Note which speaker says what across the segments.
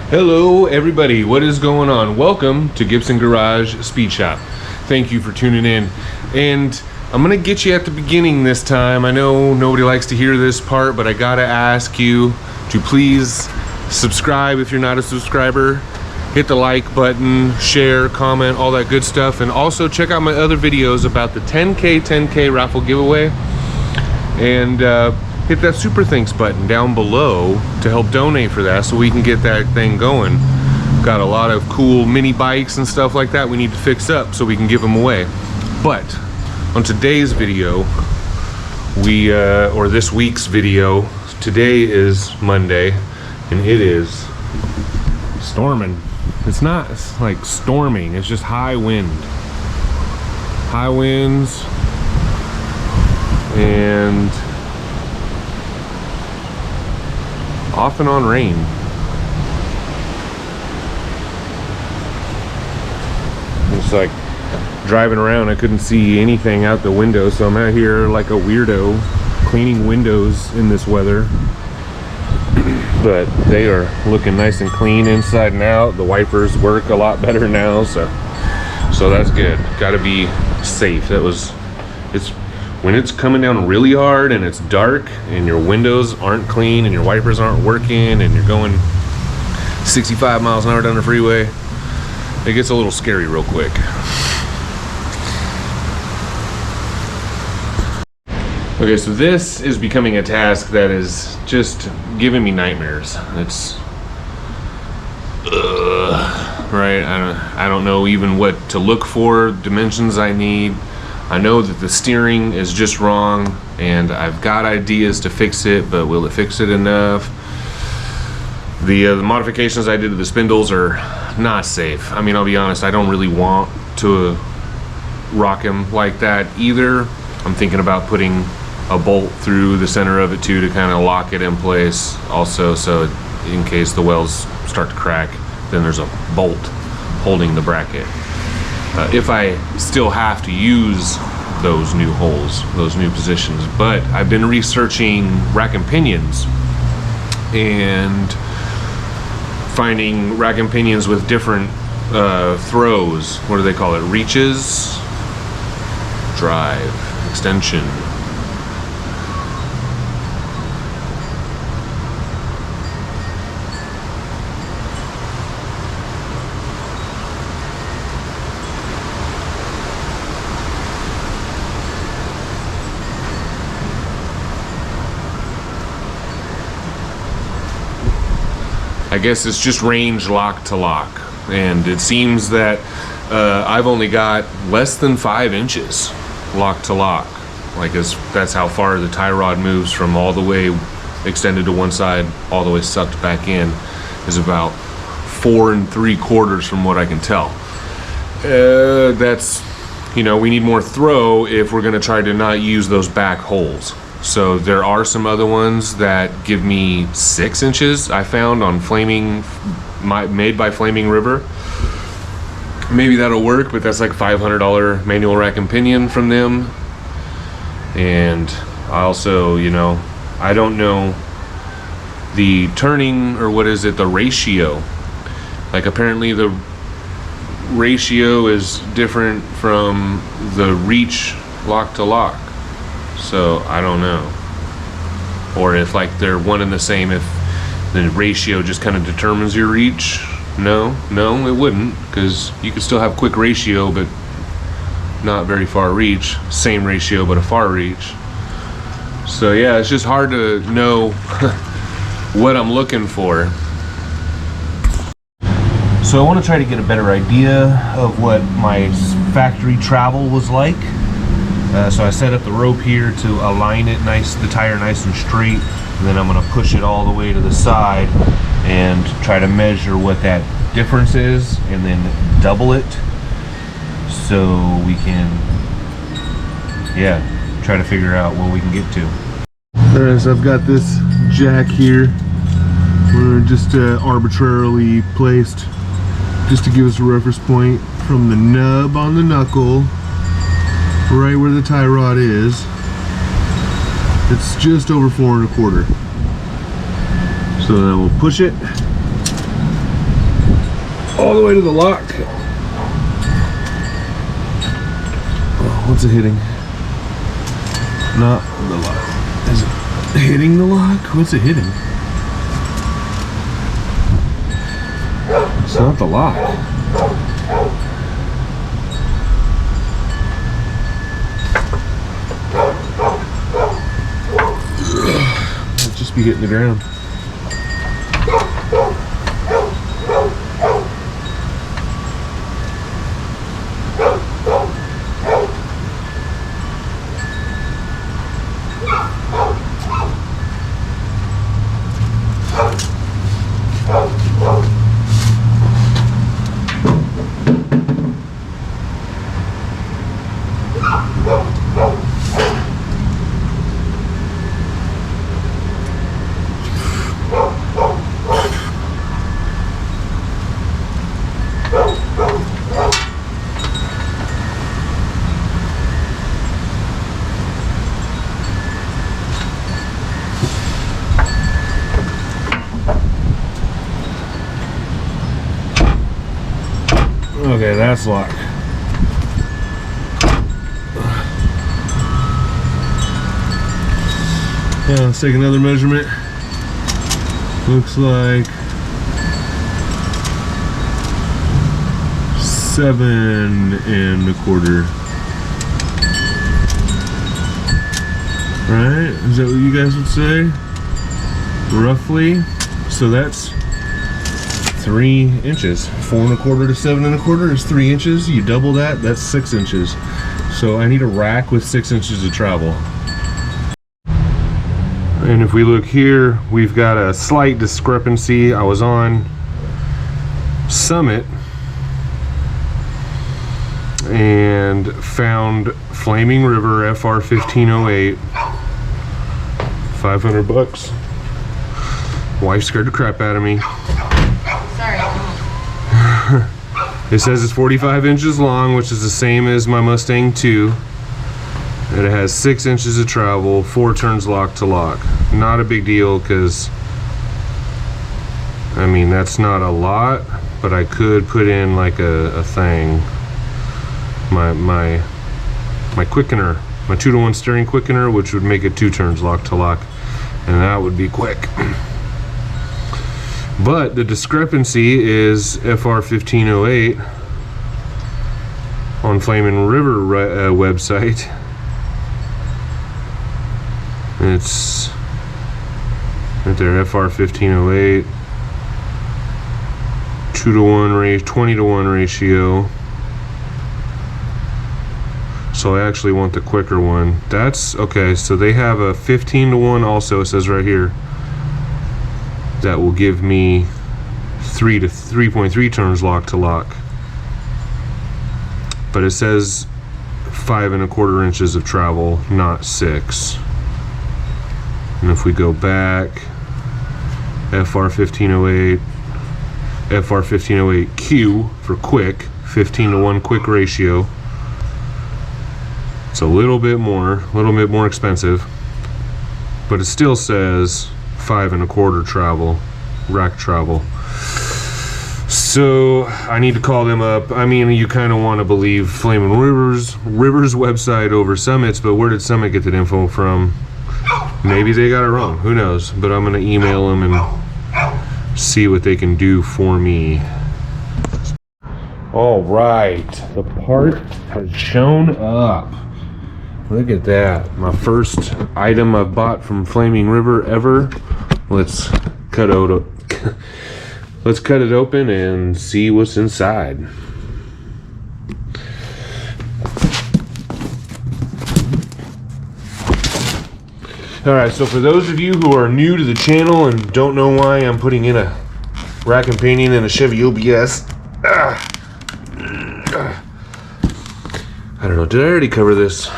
Speaker 1: Hello everybody, what is going on? Welcome to Gibson Garage Speed Shop. Thank you for tuning in. And I'm gonna get you at the beginning this time. I know nobody likes to hear this part, but I gotta ask you to please subscribe if you're not a subscriber. Hit the like button, share, comment, all that good stuff. And also check out my other videos about the 10K raffle giveaway. And hit that super thanks button down below to help donate for that so we can get that thing going. Got a lot of cool mini bikes and stuff like that we need to fix up so we can give them away. But on today's video, or this week's video, today is Monday and it is storming. It's like storming, it's just high wind. High winds and off and on rain. It's like driving around, I couldn't see anything out the window, so I'm out here like a weirdo cleaning windows in this weather. But they are looking nice and clean inside and out. The wipers work a lot better now, so that's good. Gotta be safe. It's when it's coming down really hard and it's dark and your windows aren't clean and your wipers aren't working and you're going 65 miles an hour down the freeway, it gets a little scary real quick. Okay, so this is becoming a task that is just giving me nightmares. It's right, I don't know even what to look for, dimensions I need. I know that the steering is just wrong and I've got ideas to fix it, but will it fix it enough? The modifications I did to the spindles are not safe. I mean, I'll be honest, I don't really want to rock them like that either. I'm thinking about putting a bolt through the center of it too to kind of lock it in place also, so in case the wells start to crack, then there's a bolt holding the bracket. If I still have to use those new holes, those new positions. But I've been researching rack and pinions and finding rack and pinions with different throws. What do they call it? Reaches, drive, extension. I guess it's just range lock to lock, and it seems that I've only got less than 5 inches lock to lock. Like that's how far the tie rod moves from all the way extended to one side all the way sucked back in, is about 4 3/4 from what I can tell. That's, you know, we need more throw if we're gonna try to not use those back holes. So there are some other ones that give me 6 inches I found on made by Flaming River. Maybe that'll work, but that's like $500 manual rack and pinion from them. And I also, you know, I don't know the turning, or what is it, the ratio. Like apparently the ratio is different from the reach lock to lock. So I don't know, or if like they're one and the same, if the ratio just kind of determines your reach. No, it wouldn't, because you could still have quick ratio but not very far reach, same ratio but a far reach. So yeah, it's just hard to know what I'm looking for. So I want to try to get a better idea of what my factory travel was like. So I set up the rope here to align it the tire nice and straight, and then I'm going to push it all the way to the side and try to measure what that difference is and then double it so we can, yeah, try to figure out what we can get to. Alright, so I've got this jack here. We're just arbitrarily placed just to give us a reference point from the nub on the knuckle right where the tie rod is. It's just over 4 1/4. So then we'll push it all the way to the lock. Oh, what's it hitting? Not the lock. Is it hitting the lock? What's it hitting? It's not the lock. It'll just be hitting the ground. Okay, that's locked. Let's take another measurement. Looks like 7 1/4. Right? Is that what you guys would say? Roughly. So that's 3 inches. 4 1/4 to 7 1/4 is 3 inches. You double that, that's 6 inches. So I need a rack with 6 inches of travel. And if we look here, we've got a slight discrepancy. I was on Summit and found Flaming River FR 1508, 500 bucks. Wife scared the crap out of me.
Speaker 2: Sorry.
Speaker 1: It says it's 45 inches long, which is the same as my Mustang 2. And it has 6 inches of travel, 4 turns lock to lock. Not a big deal, because I mean, that's not a lot, but I could put in like a thing. My quickener, my 2-to-1 steering quickener, which would make it 2 turns lock to lock, and that would be quick. But the discrepancy is FR 1508 on Flaming River website. It's right there, FR 1508, 2-to-1 ratio, 20-to-1 ratio. So I actually want the quicker one. That's okay. So they have a 15-to-1 also, it says right here. That will give me 3 to 3.3 turns lock to lock. But it says 5 1/4 inches of travel, not 6. And if we go back, FR 1508, FR 1508Q for quick, 15-to-1 quick ratio. It's a little bit more expensive, but it still says 5 1/4 travel, rack travel. So I need to call them up. I mean, you kind of want to believe Flaming River's website over Summit's, but where did Summit get that info from? Maybe they got it wrong, who knows? But I'm gonna email them and see what they can do for me. All right, the part has shown up. Look at that, my first item I've bought from Flaming River ever. Let's cut it open and see what's inside. Alright, so for those of you who are new to the channel and don't know why I'm putting in a rack and pinion in a Chevy OBS, I don't know, did I already cover this?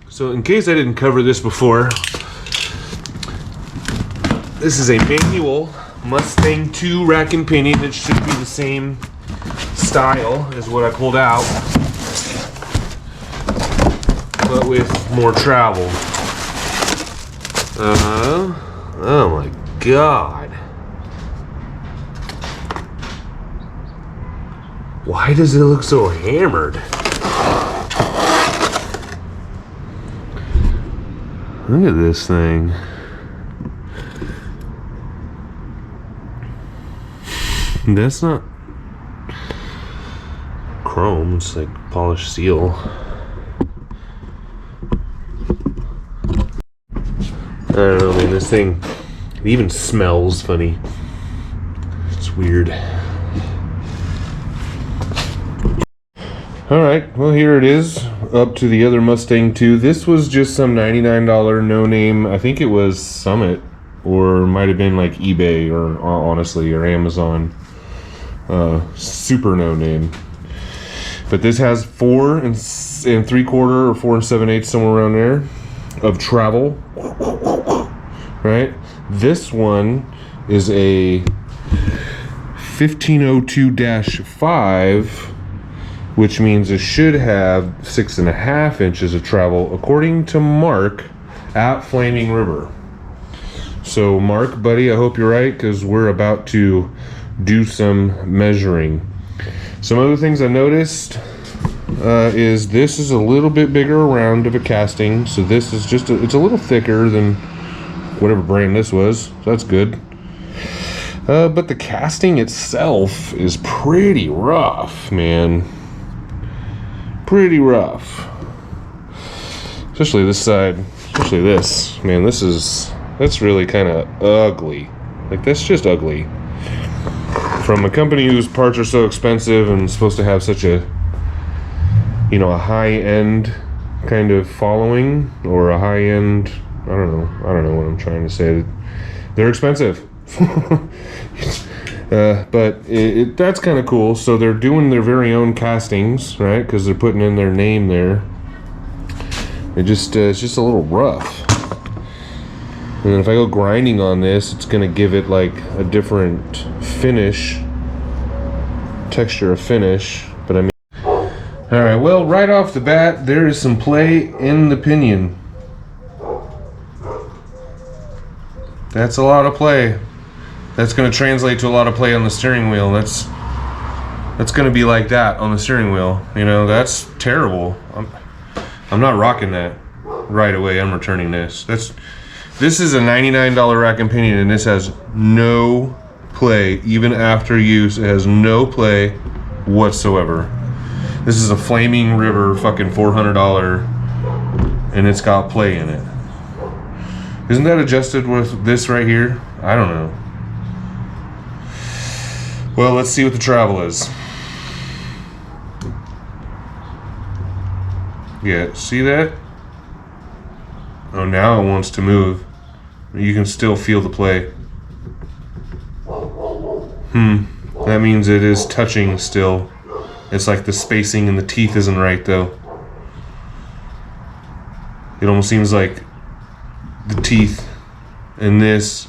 Speaker 1: So in case I didn't cover this before, this is a manual Mustang 2 rack and pinion. It should be the same style as what I pulled out, but with more travel. Oh my God. Why does it look so hammered? Look at this thing. That's not chrome, it's like polished steel. I don't know, man, this thing, it even smells funny. It's weird. Alright, well here it is, up to the other Mustang 2. This was just some $99 no-name, I think it was Summit, or might have been like eBay, or honestly, or Amazon. Super no-name. But this has 4 3/4 or 4 7/8, somewhere around there, of travel. Right? This one is a 1502-5, which means it should have 6.5 inches of travel, according to Mark at Flaming River. So Mark, buddy, I hope you're right, because we're about to do some measuring. Some other things I noticed is this is a little bit bigger around of a casting, so this is just it's a little thicker than whatever brand this was, so that's good. But the casting itself is pretty rough, man. Pretty rough. Especially this side, especially this. Man, that's really kind of ugly. Like, that's just ugly. From a company whose parts are so expensive and supposed to have such a, you know, a high-end kind of following, or a high-end, I don't know what I'm trying to say. They're expensive. But that's kind of cool. So they're doing their very own castings, right? Because they're putting in their name there. It's just a little rough. And then if I go grinding on this, it's gonna give it like a different finish, texture of finish. But I mean, all right. Well, right off the bat, there is some play in the pinion. That's a lot of play. That's going to translate to a lot of play on the steering wheel. That's going to be like that on the steering wheel. You know, that's terrible. I'm not rocking that right away. I'm returning this. This is a $99 rack and pinion, and this has no play. Even after use, it has no play whatsoever. This is a Flaming River fucking $400, and it's got play in it. Isn't that adjusted with this right here? I don't know. Well, let's see what the travel is. Yeah, see that? Oh, now it wants to move. You can still feel the play. That means it is touching still. It's like the spacing in the teeth isn't right, though. It almost seems like the teeth in this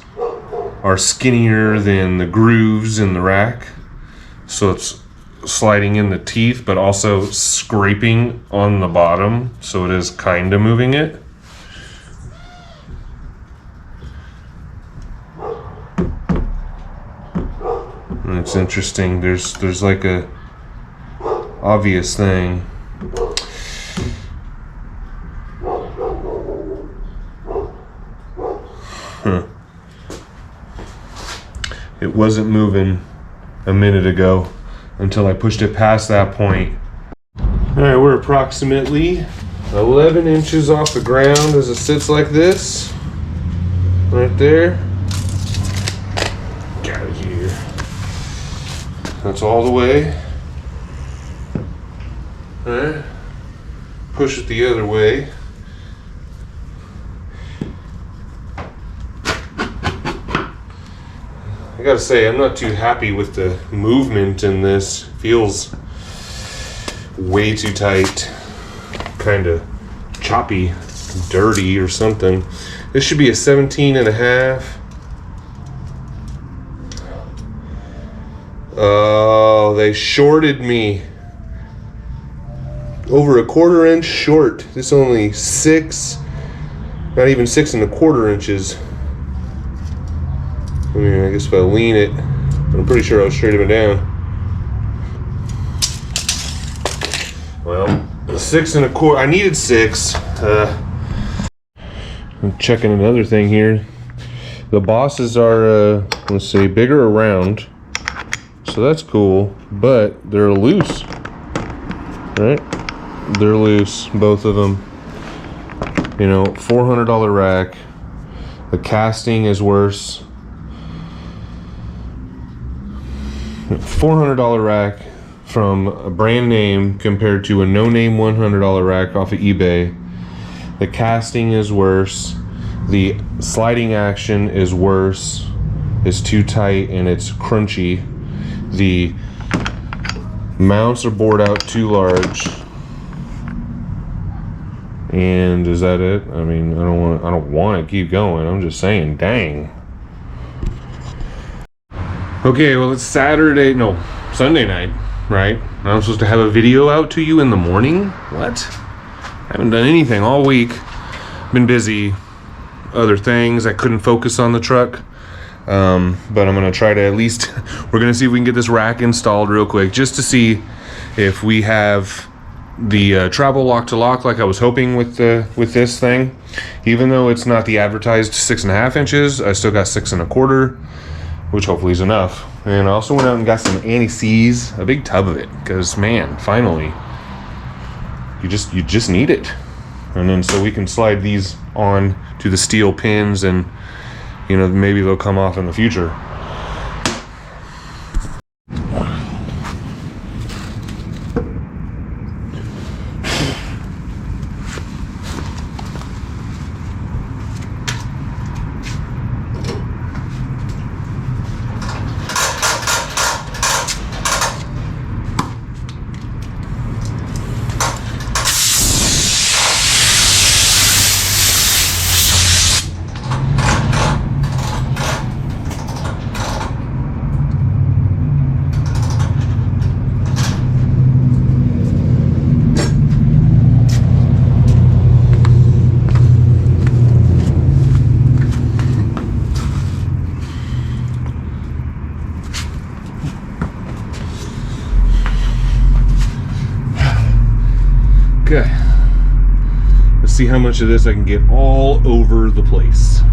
Speaker 1: are skinnier than the grooves in the rack, so it's sliding in the teeth but also scraping on the bottom, so it is kind of moving it. And it's interesting, there's like a obvious thing. It wasn't moving a minute ago until I pushed it past that point. Alright, we're approximately 11 inches off the ground as it sits like this. Right there. Get out of here. That's all the way. Alright. Push it the other way. I gotta say, I'm not too happy with the movement in this. Feels way too tight, kind of choppy, dirty or something. This should be a 17.5. Oh, they shorted me. Over a 1/4 inch short. This only 6 Not even 6 1/4 inches. I mean, I guess if I lean it, but I'm pretty sure I was straight up and down. Well, 6 1/4. I needed 6. I'm checking another thing here. The bosses are, let's see, bigger around, so that's cool. But they're loose, right? They're loose, both of them. You know, $400 rack. The casting is worse. $400 rack from a brand name compared to a no-name $100 rack off of eBay. The casting is worse. The sliding action is worse. It's too tight and it's crunchy. The mounts are bored out too large. And is that it? I mean, I don't want to keep going. I'm just saying, dang. Okay, well, it's Sunday night, right? I'm supposed to have a video out to you in the morning? What? I haven't done anything all week. Been busy. Other things. I couldn't focus on the truck. But I'm going to try to at least, we're going to see if we can get this rack installed real quick, just to see if we have the travel lock to lock like I was hoping with this thing. Even though it's not the advertised 6 1/2 inches, I still got 6 1/4, which hopefully is enough. And I also went out and got some anti-seize, a big tub of it, because man, finally, you just need it. And then so we can slide these on to the steel pins, and you know, maybe they'll come off in the future. Okay, let's see how much of this I can get all over the place.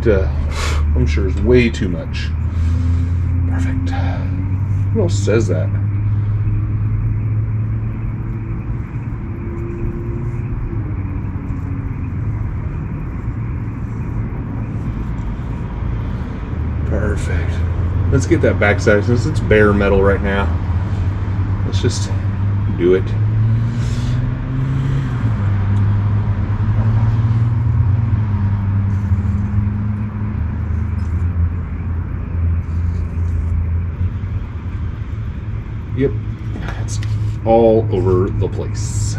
Speaker 1: That, I'm sure is way too much. Perfect. Who else says that? Perfect. Let's get that backside since it's bare metal right now. Let's just do it. Yep, it's all over the place.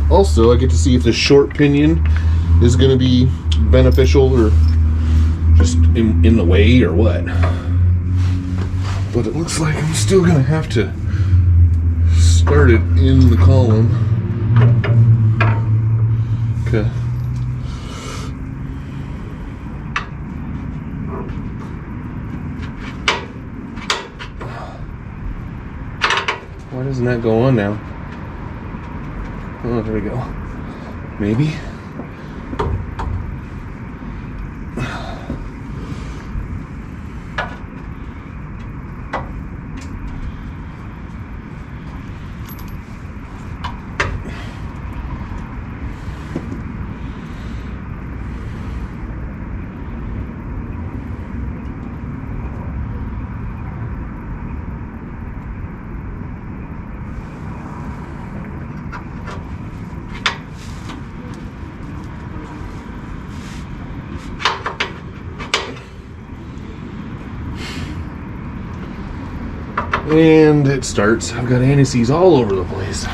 Speaker 1: Also, I get to see if the short pinion is going to be beneficial or just in the way or what. But it looks like I'm still going to have to start it in the column. Okay. Why doesn't that go on now? Oh, there we go. Maybe. And it starts. I've got anti-seize all over the place.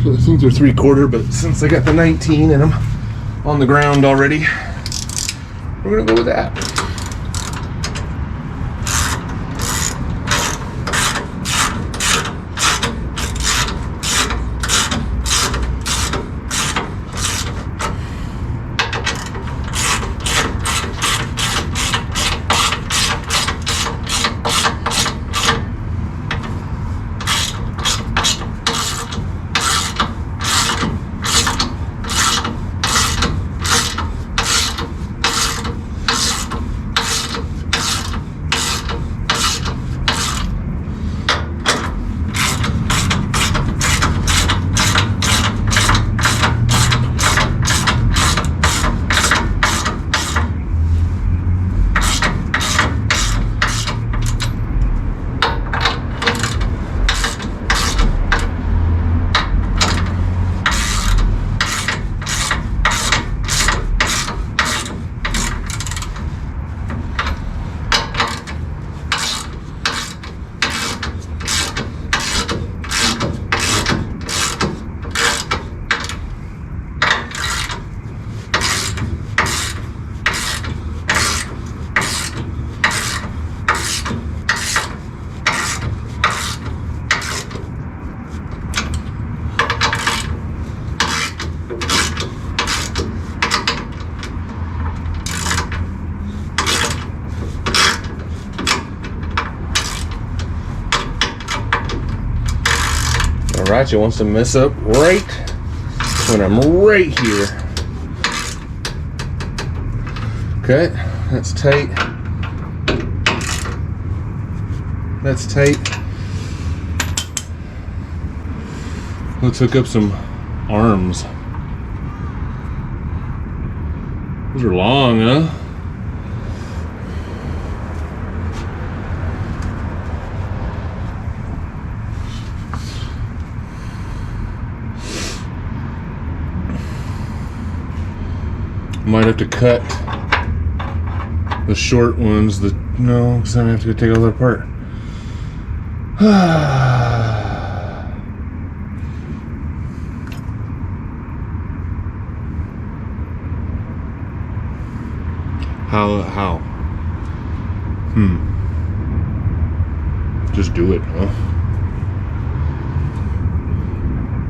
Speaker 1: I think they're 3/4, but since I got the 19 and I'm on the ground already, we're gonna go with that. The ratchet wants to mess up right when I'm right here. Okay, that's tight. That's tight. Let's hook up some arms. Those are long, huh? Might have to cut the short ones. No, because I'm gonna have to take all that apart. How? Just do it, huh?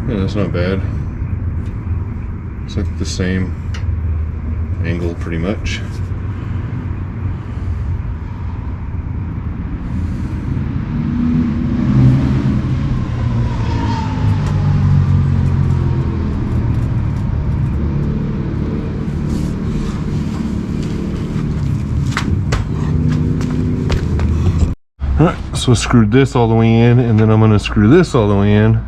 Speaker 1: Yeah, that's not bad. It's like the same angle pretty much. Alright, so I screwed this all the way in, and then I'm going to screw this all the way in.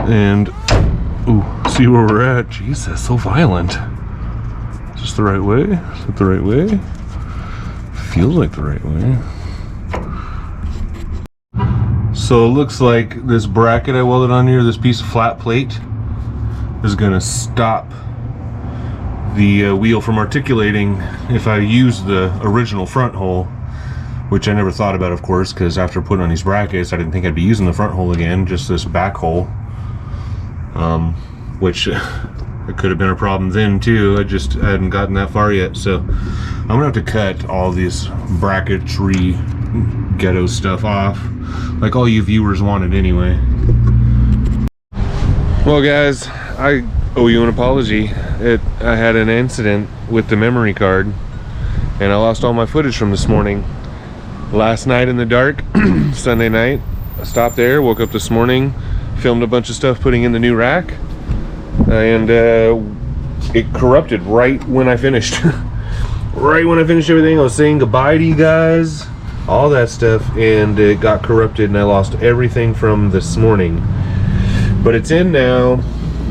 Speaker 1: And, ooh, see where we're at. Jeez, that's so violent. Is this the right way? Is it the right way? Feels like the right way. So it looks like this bracket I welded on here, this piece of flat plate, is going to stop the wheel from articulating if I use the original front hole. Which I never thought about, of course, because after putting on these brackets, I didn't think I'd be using the front hole again, just this back hole. Which it could have been a problem then too. I hadn't gotten that far yet. So I'm gonna have to cut all this bracketry ghetto stuff off, like all you viewers wanted anyway. Well guys, I owe you an apology. I had an incident with the memory card, and I lost all my footage from this morning. Last night in the dark, Sunday night, I stopped there, woke up this morning, filmed a bunch of stuff putting in the new rack, and it corrupted right when I finished. Right when I finished everything, I was saying goodbye to you guys, all that stuff, and it got corrupted and I lost everything from this morning. But it's in now.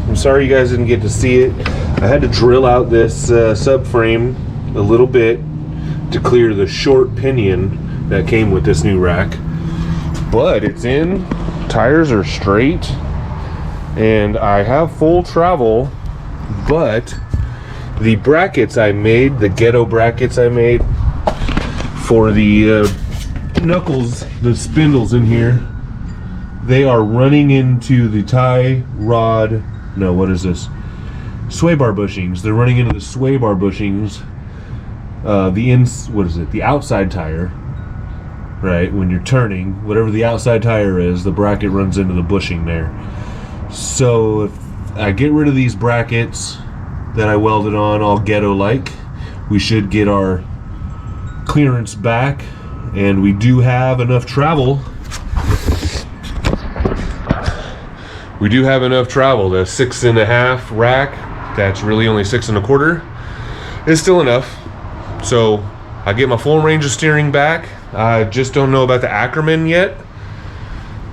Speaker 1: I'm sorry you guys didn't get to see it. I had to drill out this subframe a little bit to clear the short pinion that came with this new rack, but it's in. Tires are straight and I have full travel, but the brackets I made, the ghetto brackets I made for the knuckles, the spindles in here, they are running into the tie rod, no, what is this, sway bar bushings. They're running into the sway bar bushings, the outside tire. Right, when you're turning, whatever the outside tire is, the bracket runs into the bushing there. So if I get rid of these brackets that I welded on all ghetto-like, we should get our clearance back, and we do have enough travel. We do have enough travel. The 6.5 rack, that's really only 6 1/4, is still enough. So I get my full range of steering back. I just don't know about the Ackerman yet.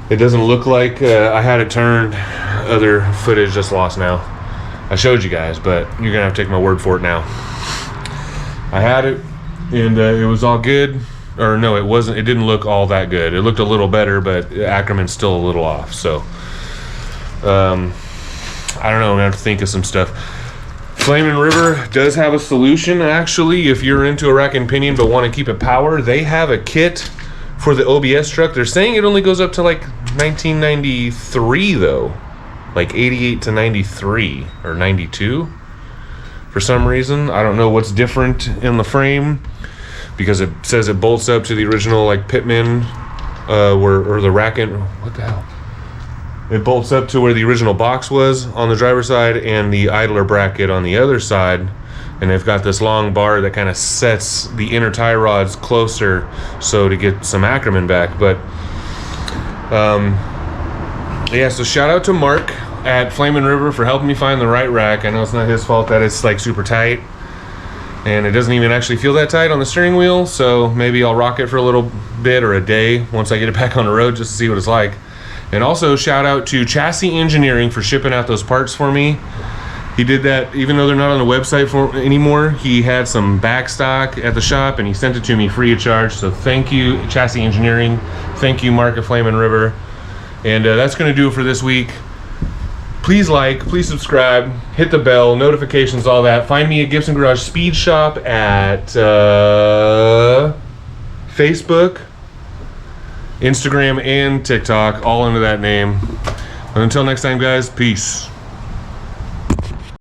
Speaker 1: It doesn't look like I had it turned. Other footage just lost now. I showed you guys, but you're gonna have to take my word for it now. I had it, and it was all good. Or no, it wasn't. It didn't look all that good. It looked a little better, but Ackerman's still a little off. So, I don't know. I'm gonna have to think of some stuff. Flamin' River does have a solution, actually. If you're into a rack and pinion but want to keep it power, they have a kit for the OBS truck. They're saying it only goes up to like 1993 though, like 88 to 93 or 92 for some reason. I don't know what's different in the frame, because it says it bolts up to the original like Pitman or the rack and what the hell. It bolts up to where the original box was on the driver's side and the idler bracket on the other side. And they've got this long bar that kind of sets the inner tie rods closer so to get some Ackerman back. But Yeah, so shout out to Mark at Flamin' River for helping me find the right rack. I know it's not his fault that it's like super tight, and it doesn't even actually feel that tight on the steering wheel, so maybe I'll rock it for a little bit or a day once I get it back on the road just to see what it's like. And also shout out to Chassis Engineering for shipping out those parts for me. He did that even though they're not on the website for anymore. He had some back stock at the shop and he sent it to me free of charge. So thank you, Chassis Engineering. Thank you, Mark of Flamin' River. And that's going to do it for this week. Please like, please subscribe, hit the bell, notifications, all that. Find me at Gibson Garage Speed Shop at Facebook, Instagram, and TikTok, all under that name. And until next time, guys, peace.